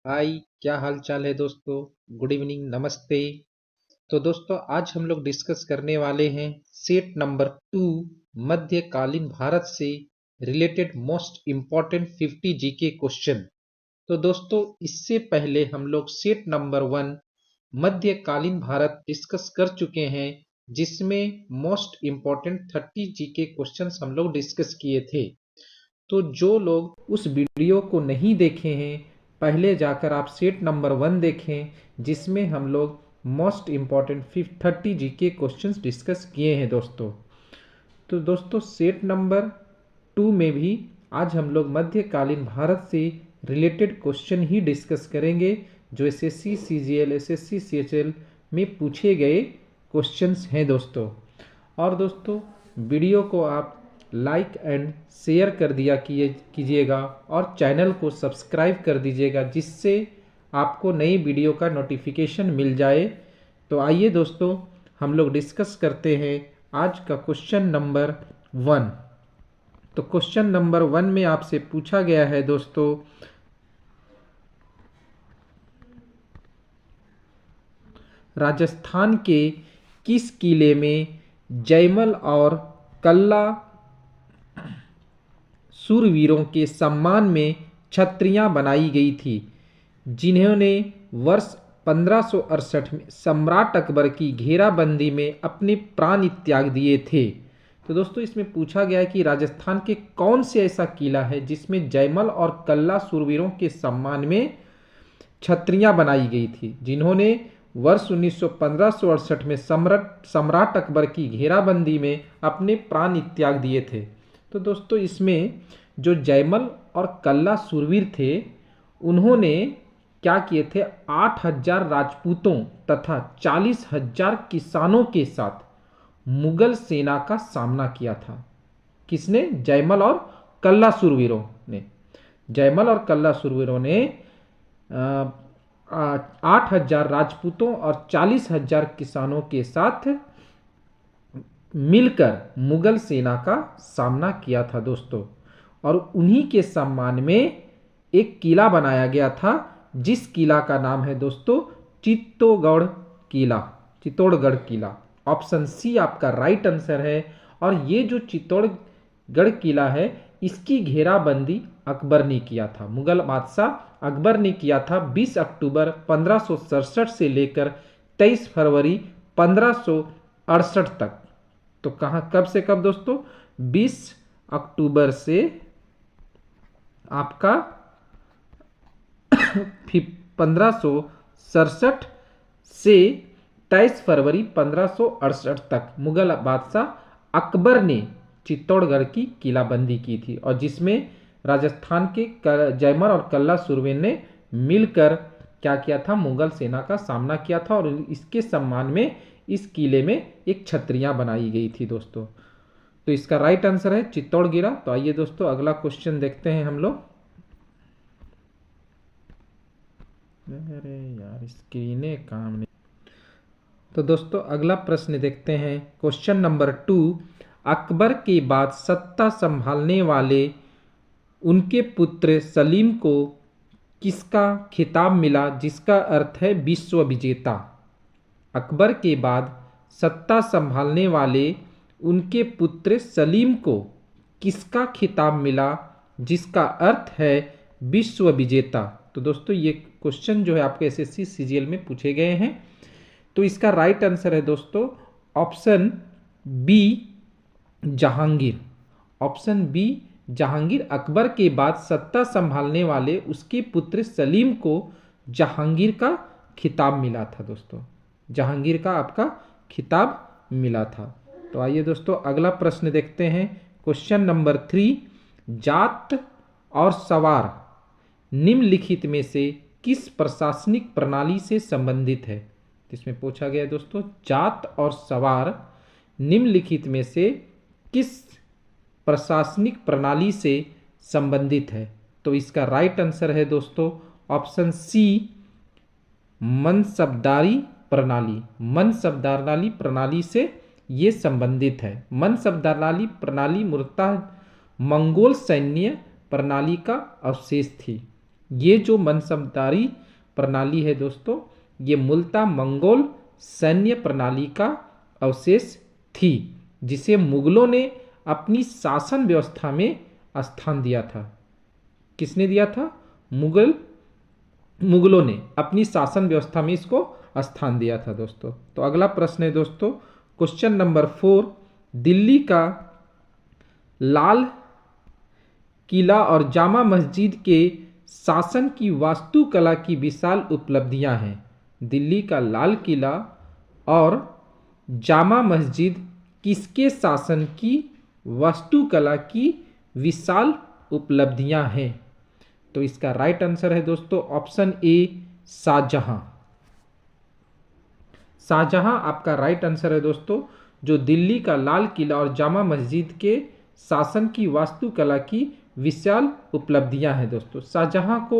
हाय, क्या हाल चाल है दोस्तों। गुड इवनिंग, नमस्ते। तो दोस्तों आज हम लोग डिस्कस करने वाले हैं सेट नंबर 2 मध्यकालीन भारत से related most important 50 GK question. तो दोस्तों इससे पहले हम लोग सेट नंबर 1 मध्यकालीन भारत डिस्कस कर चुके हैं, जिसमें मोस्ट इम्पॉर्टेंट 30 जीके क्वेश्चंस हम लोग डिस्कस किए थे। तो जो लोग उस वीडियो को नहीं देखे हैं, पहले जाकर आप सेट नंबर 1 देखें, जिसमें हम लोग most important 30 GK questions discuss किए हैं दोस्तों। तो दोस्तों सेट नंबर 2 में भी आज हम लोग मध्यकालीन भारत से रिलेटेड क्वेश्चन ही डिस्कस करेंगे, जो एसएससी सीजीएल एसएससी सीएचएल में पूछे गए क्वेश्चंस हैं दोस्तों। और दोस्तों वीडियो को आप लाइक एंड शेयर कर दिया कीजिएगा और चैनल को सब्सक्राइब कर दीजिएगा, जिससे आपको नई वीडियो का नोटिफिकेशन मिल जाए। तो आइए दोस्तों हम लोग डिस्कस करते हैं आज का क्वेश्चन नंबर 1। तो क्वेश्चन नंबर 1 में आपसे पूछा गया है दोस्तों, राजस्थान के किस किले में जयमल और कल्ला शूरवीरों के सम्मान में छत्रियां बनाई गई थी, जिन्होंने वर्ष 1568 में सम्राट अकबर की घेराबंदी में अपने प्राण त्याग दिए थे। तो दोस्तों इसमें पूछा गया है कि राजस्थान के कौन से ऐसा किला है जिसमें जयमल और कल्ला शूरवीरों के सम्मान में छत्रियां बनाई गई थी, जिन्होंने वर्ष 1568 में सम्राट अकबर की घेराबंदी में अपने प्राण त्याग दिए थे। तो दोस्तों इसमें जो जयमल और कल्ला शूरवीर थे, उन्होंने क्या किए थे, 8,000 राजपूतों तथा 40,000 किसानों के साथ मुगल सेना का सामना किया था। किसने? जयमल और कल्ला शूरवीरों ने। जयमल और कल्ला शूरवीरों ने 8,000 राजपूतों और 40,000 किसानों के साथ मिलकर मुगल सेना का सामना किया था दोस्तों। और उन्हीं के सम्मान में एक किला बनाया गया था, जिस किला का नाम है दोस्तों चित्तौड़गढ़ किला। चित्तौड़गढ़ किला, ऑप्शन सी आपका राइट आंसर है। और ये जो चित्तौड़गढ़ किला है, इसकी घेराबंदी अकबर ने किया था, मुगल बादशाह अकबर ने किया था 20 अक्टूबर 1567 से लेकर 23 फरवरी 1568 तक। तो कहाँ, कब से कब दोस्तों? 20 अक्टूबर से आपका 1567 से 23 फरवरी 1568 तक मुगल बादशाह अकबर ने चित्तौड़गढ़ की किलाबंदी की थी, और जिसमें राजस्थान के जयमल और कल्ला शूरवीर ने मिलकर क्या किया था, मुगल सेना का सामना किया था। और इसके सम्मान में इस किले में एक छत्रियां बनाई गई थी दोस्तों। तो इसका राइट आंसर है चित्तौड़गिरा। तो आइए दोस्तों अगला क्वेश्चन देखते हैं हम लोग। अरे यार स्क्रीने काम नहीं। तो दोस्तों अगला प्रश्न देखते हैं, क्वेश्चन नंबर 2। अकबर के बाद सत्ता संभालने वाले उनके पुत्र सलीम को किसका खिताब मिला, जिसका अर्थ है विश्व विजेता? अकबर के बाद सत्ता संभालने वाले उनके पुत्र सलीम को किसका खिताब मिला, जिसका अर्थ है विश्व विजेता? तो दोस्तों ये क्वेश्चन जो है आपके एसएससी सीजीएल में पूछे गए हैं। तो इसका राइट आंसर है दोस्तों option B Jahangir. Option B Jahangir. Akbar के बाद सत्ता संभालने वाले उसके पुत्र सलीम को जहांगीर का खिताब मिला था दोस्तों। जहांगीर का आपका खिताब मिला था। तो आइए दोस्तों अगला प्रश्न देखते हैं, क्वेश्चन नंबर 3। जाट और सवार निम्नलिखित में से किस प्रशासनिक प्रणाली से संबंधित है? इसमें पूछा गया है दोस्तों, जाट और सवार निम्नलिखित में से किस प्रशासनिक प्रणाली से संबंधित है? तो इसका राइट आंसर है दोस्तों ऑप्शन सी मनसबदारी प्रणाली। मनसबदारी प्रणाली से ये संबंधित है। मनसबदारी प्रणाली मूलतः मंगोल सैन्य प्रणाली का अवशेष थी। ये जो मनसबदारी प्रणाली है दोस्तों, ये मूलतः मंगोल सैन्य प्रणाली का अवशेष थी, जिसे मुगलों ने अपनी शासन व्यवस्था में स्थान दिया था। किसने दिया था? मुगलों ने अपनी शासन व्यवस्था में इसको स्थान दिया था दोस्तों। तो अगला प्रश्न है दोस्तों, क्वेश्चन नंबर 4, दिल्ली का लाल किला और जामा मस्जिद के शासन की वास्तुकला की विशाल उपलब्धियां हैं। दिल्ली का लाल किला और जामा मस्जिद किसके शासन की वास्तुकला की विशाल उपलब्धियां हैं? तो इसका राइट आंसर है दोस्तों ऑप्शन ए, शाहजहां। शाहजहां आपका राइट आंसर है दोस्तों। जो दिल्ली का लाल किला और जामा मस्जिद के शासन की वास्तुकला की विशाल उपलब्धियां हैं दोस्तों। शाहजहां को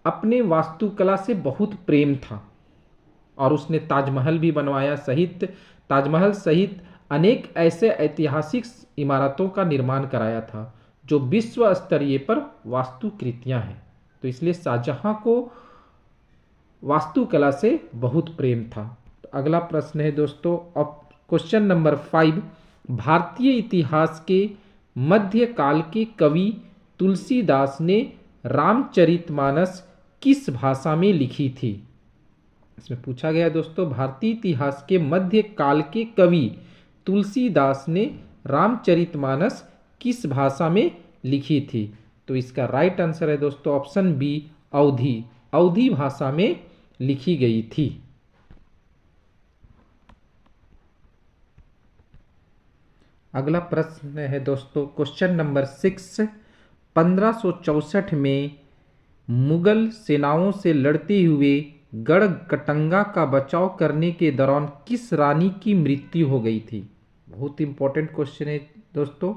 अपने वास्तुकला से बहुत प्रेम था और उसने ताजमहल भी बनवाया, ताजमहल सहित अनेक ऐसे ऐतिहासिक इमारतों का निर्माण कराया था जो विश्व स्तरीय पर वास्तुकृतियां हैं। तो इसलिए शाहजहां को वास्तुकला से बहुत प्रेम था। तो अगला प्रश्न है दोस्तों, क्वेश्चन नंबर 5, भारतीय इतिहास के मध्यकाल के कवि तुलसीदास ने रामचरितमानस किस भाषा में लिखी थी? इसमें पूछा गया दोस्तों, भारतीय इतिहास के मध्यकाल के कवि तुलसीदास ने रामचरितमानस किस भाषा में लिखी थी? तो इसका राइट आंसर है दोस्तों ऑप्शन बी, अवधी भाषा में लिखी गई थी। अगला प्रश्न है दोस्तों, क्वेश्चन नंबर 6, 1564 में मुगल सेनाओं से लड़ते हुए गढ़कटंगा का बचाव करने के दौरान किस रानी की मृत्यु हो गई थी? बहुत इंपॉर्टेंट क्वेश्चन है दोस्तों।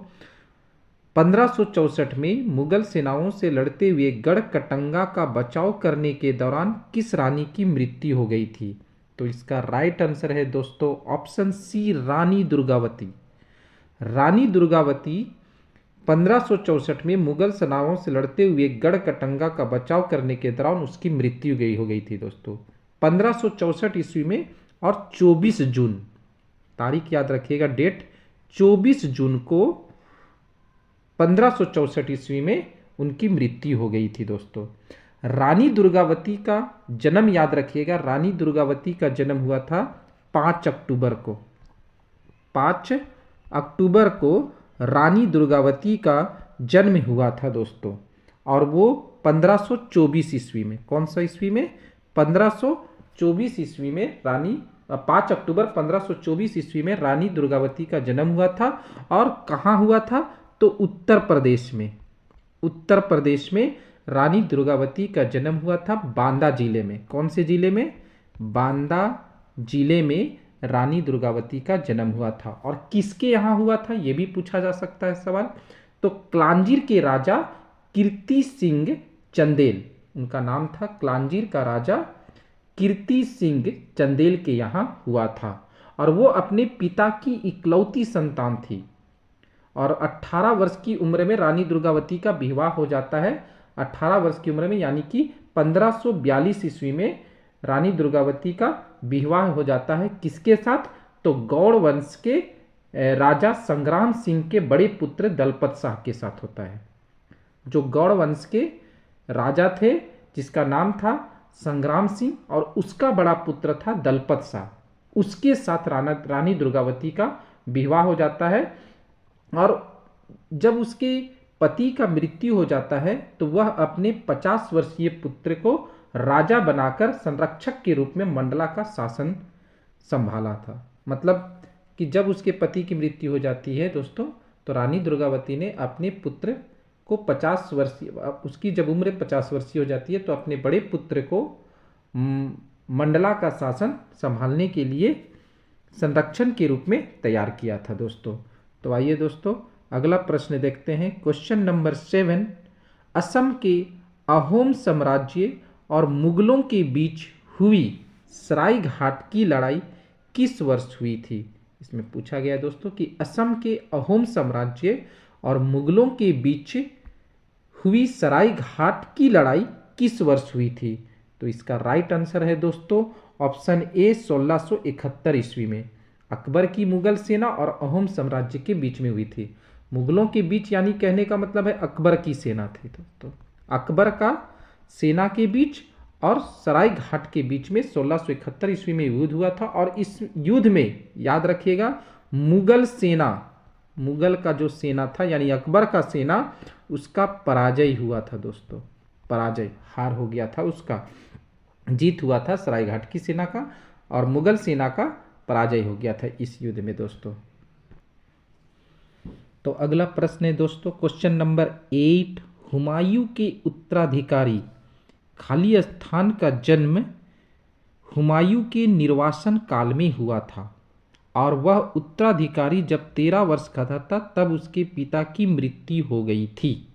1564 में मुगल सेनाओं से लड़ते हुए गढ़कटंगा का बचाव करने के दौरान किस रानी की मृत्यु हो गई थी? तो इसका राइट आंसर है दोस्तों ऑप्शन सी, रानी दुर्गावती। रानी दुर्गावती 1564 में मुगल सेनाओं से लड़ते हुए गढ़कटंगा का बचाव करने के दौरान उसकी मृत्यु हो गई थी दोस्तों 1564 ईस्वी में। और 24 जून, तारीख याद रखिएगा, डेट 24 जून को 1564 ईस्वी में उनकी मृत्यु हो गई थी दोस्तों। रानी दुर्गावती का जन्म याद रखिएगा, रानी दुर्गावती का जन्म हुआ था 5 अक्टूबर को। 5 अक्टूबर को रानी दुर्गावती का जन्म हुआ था दोस्तों, और वो 1524 ईस्वी में, कौन सा ईस्वी में? 1524 ईस्वी में 5 अक्टूबर 1524 ईस्वी में रानी दुर्गावती का जन्म हुआ था। और कहाँ हुआ था? तो उत्तर प्रदेश में। उत्तर प्रदेश में रानी दुर्गावती का जन्म हुआ था, बांदा जिले में। कौन से जिले में? बांदा जिले में रानी दुर्गावती का जन्म हुआ था। और किसके यहाँ हुआ था ये भी पूछा जा सकता है सवाल। तो कालांजीर के राजा कीर्ति सिंह चंदेल, उनका नाम था कालांजीर का राजा कीर्ति सिंह चंदेल के यहाँ हुआ था। और वो अपने पिता की इकलौती संतान थी। और 18 वर्ष की उम्र में रानी दुर्गावती का विवाह हो जाता है। 18 वर्ष की उम्र में, यानी कि 1542 ईस्वी में रानी दुर्गावती का विवाह हो जाता है। किसके साथ? तो गौड़ वंश के राजा संग्राम सिंह के बड़े पुत्र दलपत शाह के साथ होता है। जो गौड़ वंश के राजा थे जिसका नाम था संग्राम सिंह, और उसका बड़ा पुत्र था दलपत शाह, उसके साथ रानी दुर्गावती का विवाह हो जाता है। और जब उसके पति का मृत्यु हो जाता है तो वह अपने 50 वर्षीय पुत्र को राजा बनाकर संरक्षक के रूप में मंडला का शासन संभाला था। मतलब कि जब उसके पति की मृत्यु हो जाती है दोस्तों, तो रानी दुर्गावती ने अपने पुत्र को 50 वर्षीय, उसकी जब उम्र 50 वर्षीय हो जाती है तो अपने बड़े पुत्र को मंडला का शासन संभालने के लिए संरक्षण के रूप में तैयार किया था दोस्तों। तो आइए दोस्तों अगला प्रश्न देखते हैं, क्वेश्चन नंबर 7, असम के अहोम साम्राज्य और मुगलों के बीच हुई सरायघाट की लड़ाई किस वर्ष हुई थी? इसमें पूछा गया दोस्तों कि असम के अहोम साम्राज्य और मुगलों के बीच हुई सरायघाट की लड़ाई किस वर्ष हुई थी? तो इसका राइट आंसर है दोस्तों ऑप्शन ए 1671 ईस्वी में। अकबर की मुगल सेना और अहोम साम्राज्य के बीच में हुई थी। मुगलों के बीच यानी कहने का मतलब है अकबर की सेना थी दोस्तों। अकबर का सेना के बीच और सरायघाट के बीच में 1671 ईस्वी में युद्ध हुआ था। और इस युद्ध में याद रखिएगा मुगल सेना, मुगल का जो सेना था यानी अकबर का सेना, उसका पराजय हुआ था दोस्तों। पराजय, हार हो गया था उसका, जीत हुआ था सरायघाट की सेना का और मुगल सेना का पराजय हो गया था इस युद्ध में दोस्तों। तो अगला प्रश्न है दोस्तों क्वेश्चन नंबर 8, हुमायूं के उत्तराधिकारी खाली स्थान का जन्म हुमायूं के निर्वासन काल में हुआ था और वह उत्तराधिकारी जब 13 वर्ष का था तब उसके पिता की मृत्यु हो गई थी।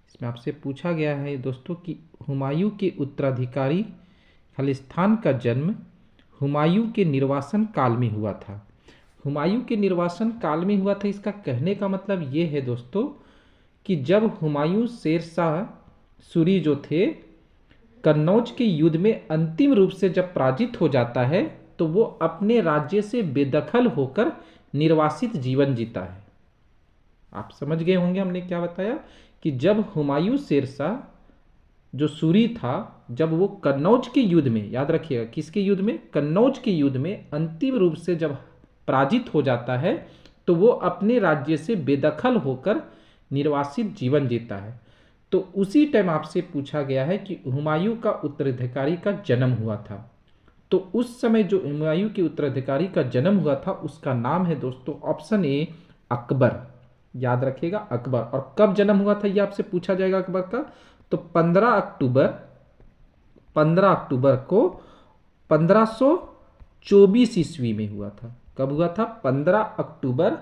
इसमें आपसे पूछा गया है दोस्तों कि हुमायूं के उत्तराधिकारी खालिस्तान का जन्म हुमायूं के निर्वासन काल में हुआ था। हुमायूं के निर्वासन काल में हुआ था, इसका कहने का मतलब ये है दोस्तों कि जब हुमायूं शेरशाह सूरी जो थे कन्नौज के युद्ध में अंतिम रूप से जब पराजित हो जाता है तो वो अपने राज्य से बेदखल होकर निर्वासित जीवन जीता है। आप समझ गए होंगे हमने क्या बताया कि जब हुमायूं शेरशाह जो सूरी था जब वो कन्नौज के युद्ध में, याद रखिएगा किसके युद्ध में, कन्नौज के युद्ध में अंतिम रूप से जब पराजित हो जाता है तो वो अपने राज्य से बेदखल होकर निर्वासित जीवन जीता है। तो उसी टाइम आपसे पूछा गया है कि हुमायूं का उत्तराधिकारी का जन्म हुआ था। तो उस समय जो हुमायूं के उत्तराधिकारी का जन्म हुआ था उसका नाम है दोस्तों ऑप्शन ए अकबर। याद रखिएगा अकबर। और कब जन्म हुआ था ये आपसे पूछा जाएगा अकबर का, तो 15 अक्टूबर को 1524 ईस्वी में हुआ था। कब हुआ था? 15 अक्टूबर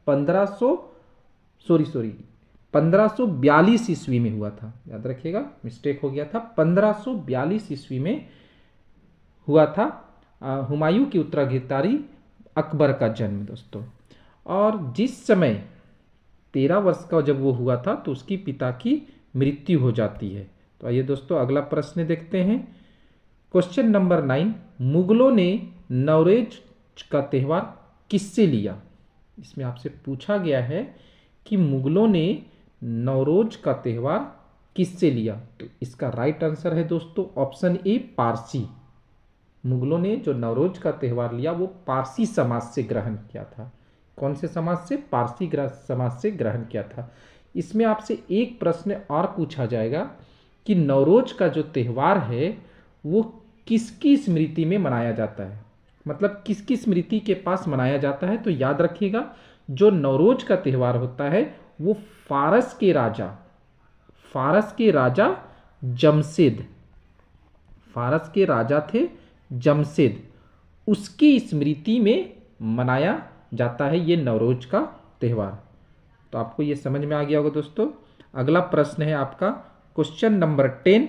1542 ईस्वी में हुआ था। याद रखिएगा मिस्टेक हो गया था, 1542 ईस्वी में हुआ था हुमायूं के उत्तराधिकारी अकबर का जन्म दोस्तों। और जिस समय 13 वर्ष का जब वो हुआ था तो उसकी पिता की मृत्यु हो जाती है। तो आइए दोस्तों अगला प्रश्न देखते हैं क्वेश्चन नंबर 9, मुगलों ने नवरेज का त्यौहार किससे लिया? इसमें आपसे पूछा गया है कि मुगलों ने नवरोज का त्यौहार किससे लिया? तो इसका राइट आंसर है दोस्तों ऑप्शन ए पारसी। मुगलों ने जो नवरोज का त्यौहार लिया वो पारसी समाज से ग्रहण किया था। कौन से समाज से? पारसी समाज से ग्रहण किया था। इसमें आपसे एक प्रश्न और पूछा जाएगा कि नवरोज का जो त्यौहार है वो किसकी स्मृति में मनाया जाता है, मतलब किसकी स्मृति के पास मनाया जाता है? तो याद रखिएगा जो नवरोज का त्यौहार होता है वो फारस के राजा जमशेद, फारस के राजा थे जमशेद, उसकी स्मृति में मनाया जाता है ये नवरोज का त्यौहार। तो आपको ये समझ में आ गया होगा दोस्तों। अगला प्रश्न है आपका क्वेश्चन नंबर 10,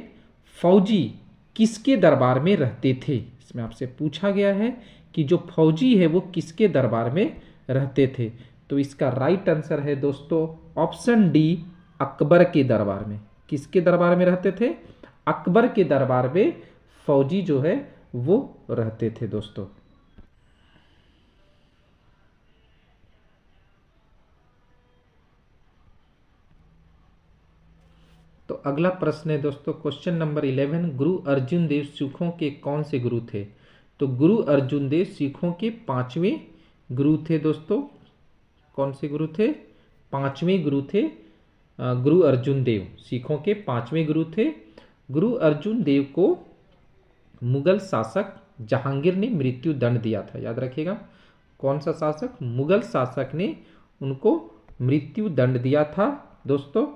फौजी किसके दरबार में रहते थे? इसमें आपसे पूछा गया है कि जो फौजी है वो किसके दरबार में रहते थे? तो इसका राइट आंसर है दोस्तों ऑप्शन डी अकबर के दरबार में। किसके दरबार में रहते थे? अकबर के दरबार में फौजी जो है वो रहते थे दोस्तों। तो अगला प्रश्न है दोस्तों क्वेश्चन नंबर 11, गुरु अर्जुन देव सिखों के कौन से गुरु थे? तो गुरु अर्जुन देव सिखों के 5वें गुरु थे दोस्तों। कौन से गुरु थे? 5वें गुरु थे। गुरु अर्जुन देव सिखों के 5वें गुरु थे। गुरु अर्जुन देव को मुगल शासक जहांगीर ने मृत्यु दंड दिया था। याद रखिएगा कौन सा शासक? मुगल शासक ने उनको मृत्यु दंड दिया था दोस्तों।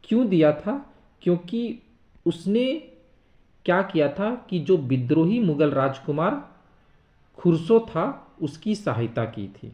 क्यों दिया था? क्योंकि उसने क्या किया था कि जो विद्रोही मुगल राजकुमार खुसरो था उसकी सहायता की थी।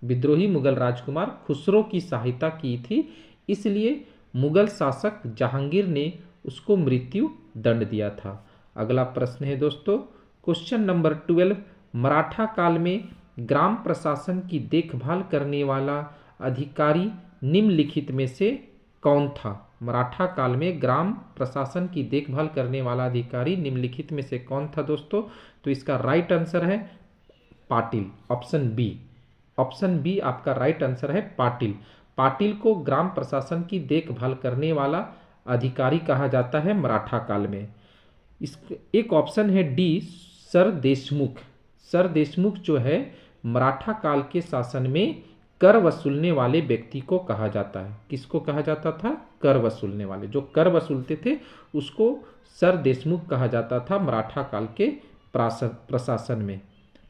विद्रोही मुगल राजकुमार खुसरो की सहायता की थी, इसलिए मुगल शासक जहांगीर ने उसको मृत्यु दंड दिया था। अगला प्रश्न है दोस्तों क्वेश्चन नंबर 12, मराठा काल में ग्राम प्रशासन की देखभाल करने वाला अधिकारी निम्नलिखित में से कौन था? मराठा काल में ग्राम प्रशासन की देखभाल करने वाला अधिकारी निम्नलिखित में से कौन था दोस्तों? तो इसका राइट आंसर है Patil, option B. Option B आपका राइट आंसर है पाटिल। पाटिल को ग्राम प्रशासन की देखभाल करने वाला अधिकारी कहा जाता है मराठा काल में। इस एक ऑप्शन है D, sir Deshmukh. Sir Deshmukh जो है मराठा काल के शासन में कर वसूलने वाले व्यक्ति को कहा जाता है। किसको कहा जाता था? कर वसूलने वाले, जो कर वसूलते थे उसको सर देशमुख कहा जाता था मराठा काल के प्रशासन में।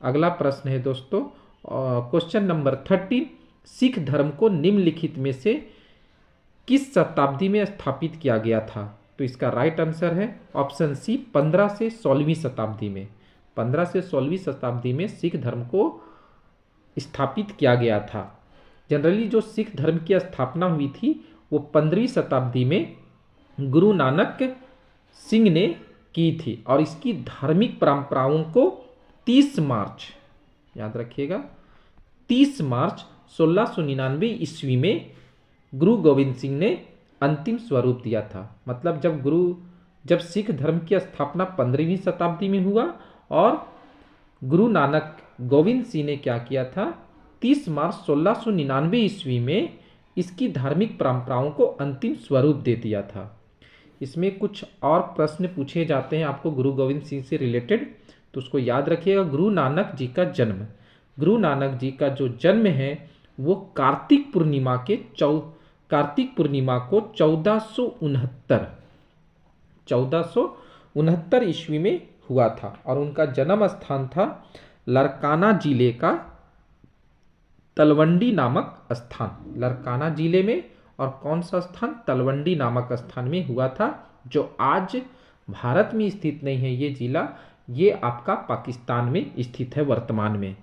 अगला प्रश्न है दोस्तों, क्वेश्चन नंबर 13, सिख धर्म को निम्नलिखित में से किस शताब्दी में स्थापित किया गया था? तो इसका राइट आंसर है ऑप्शन सी, 15 से 16वीं शताब्दी में। 15 से 16वीं शताब्दी में सिख धर्म को स्थापित किया गया था। जनरली जो सिख धर्म की स्थापना हुई थी वो 15वीं शताब्दी में गुरु नानक सिंह ने की थी और इसकी धार्मिक परंपराओं को 30 मार्च, याद रखिएगा, 30 मार्च 1699 ईस्वी में गुरु गोविंद सिंह ने अंतिम स्वरूप दिया था। मतलब जब सिख धर्म की स्थापना 15वीं शताब्दी में हुआ और गुरु नानक गोविंद सिंह ने क्या किया था, 30 मार्च 1699 ईस्वी में इसकी धार्मिक परंपराओं को अंतिम स्वरूप दे दिया था। इसमें कुछ और प्रश्न पूछे जाते हैं आपको गुरु गोविंद सिंह से रिलेटेड, तो उसको याद रखिएगा। गुरु नानक जी का जन्म, गुरु नानक जी का जो जन्म है वो कार्तिक पूर्णिमा को 1469 ईस्वी में हुआ था और उनका जन्म स्थान था लरकाना जिले का तलवंडी नामक स्थान। लरकाना जिले में, और कौन सा स्थान? तलवंडी नामक स्थान में हुआ था, जो आज भारत में स्थित नहीं है ये जिला, ये आपका पाकिस्तान में स्थित है वर्तमान में।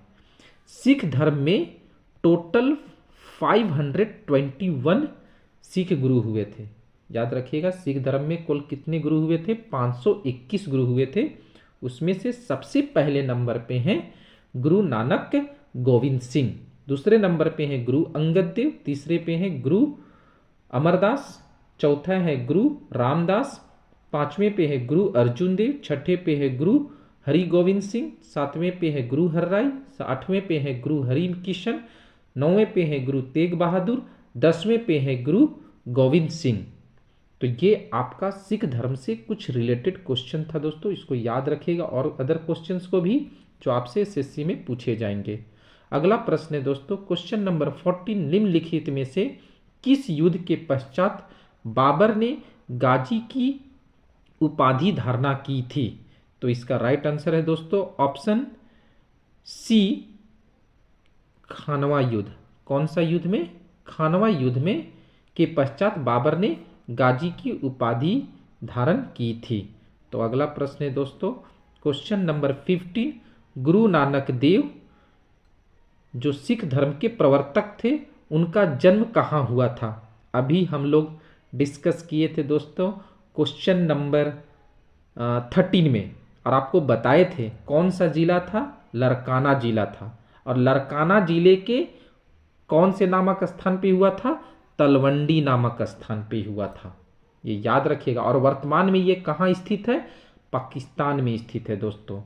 सिख धर्म में टोटल 521 सिख गुरु हुए थे। याद रखिएगा, सिख धर्म में कुल कितने गुरु हुए थे? 521 गुरु हुए थे। उसमें से सबसे पहले नंबर पे हैं गुरु नानक गोविंद सिंह, दूसरे नंबर पे हैं गुरु अंगद देव, तीसरे पे हैं गुरु अमरदास, चौथा है गुरु रामदास, पांचवें पे है गुरु अर्जुन देव, छठे पे है गुरु हरि गोविंद सिंह, सातवें पे है गुरु हरराय, आठवें पे है गुरु हरि किशन, नौवें पे है गुरु तेग बहादुर, 10वें पे है गुरु गोविंद सिंह। तो ये आपका सिख धर्म से कुछ रिलेटेड क्वेश्चन था दोस्तों, इसको याद रखिएगा और अदर क्वेश्चंस को भी जो आपसे एसएससी में पूछे जाएंगे। अगला प्रश्न है दोस्तों, क्वेश्चन नंबर 14, निम्नलिखित में से किस युद्ध के पश्चात बाबर ने गाजी की उपाधि धारणा की थी? तो इसका राइट आंसर है दोस्तों ऑप्शन सी, खानवा युद्ध। कौन सा युद्ध में? खानवा युद्ध में के पश्चात बाबर ने गाजी की उपाधि धारण की थी। तो अगला प्रश्न है दोस्तों, क्वेश्चन नंबर 15, गुरु नानक देव जो सिख धर्म के प्रवर्तक थे उनका जन्म कहाँ हुआ था? अभी हम लोग डिस्कस किए थे दोस्तों क्वेश्चन नंबर 13 में, और आपको बताए थे कौन सा जिला था? लरकाना जिला था। और लरकाना जिले के कौन से नामक स्थान पे हुआ था? तलवंडी नामक स्थान पे हुआ था, ये याद रखिएगा। और वर्तमान में ये कहाँ स्थित है? पाकिस्तान में स्थित है दोस्तों।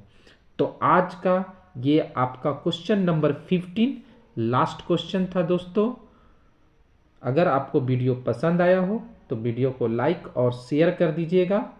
तो आज का ये आपका क्वेश्चन नंबर 15 लास्ट क्वेश्चन था दोस्तों। अगर आपको वीडियो पसंद आया हो तो वीडियो को लाइक और शेयर कर दीजिएगा।